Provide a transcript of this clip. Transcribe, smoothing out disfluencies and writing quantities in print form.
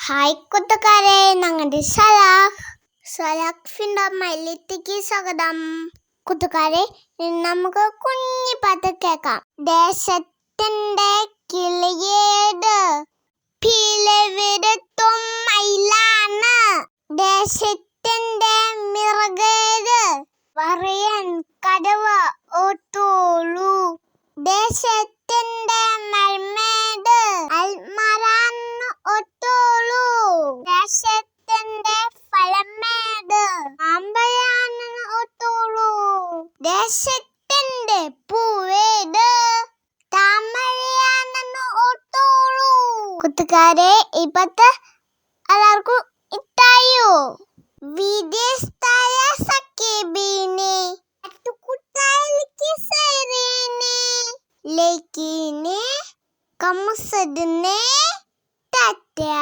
Hi കൂട്ടുകാരെ, ഞങ്ങളുടെ സലാഖ് ഫിൻഡോമയിലേക്ക് സ്വാഗതം. കൂട്ടുകാരെ, നമുക്ക് കുഞ്ഞി പാട്ട് കേൾക്കാം. ദേശത്തിന്റെ കിളിയേട് പിളവിടത്തും മയിലാണ്, ദേശത്തിന്റെ മിറകേട് പറയാൻ കടവ ഓട്ടോളൂ, ദേശത്തിന്റെ മൽമേട് അൽമറാന്ന് ഒട്ടോളൂ, ദേശത്തിന്റെ ഫലമേട് അമ്പയാണെന്ന് ഒട്ടോളൂ, ദേശത്തിന്റെ പൂവേട് താമരയാണെന്ന് ഒട്ടോളൂ. കൂട്ടുകാരെ, ഇപ്പത്തെ എല്ലാവർക്കും ഇട്ടായോ? വിദേശത്തായ സഖീബിനെ അട്ടുകുട്ടായിലേക്ക് സൈറേനെ ലേക്കിനെ കമുസദിനെ ടാറ്റാ.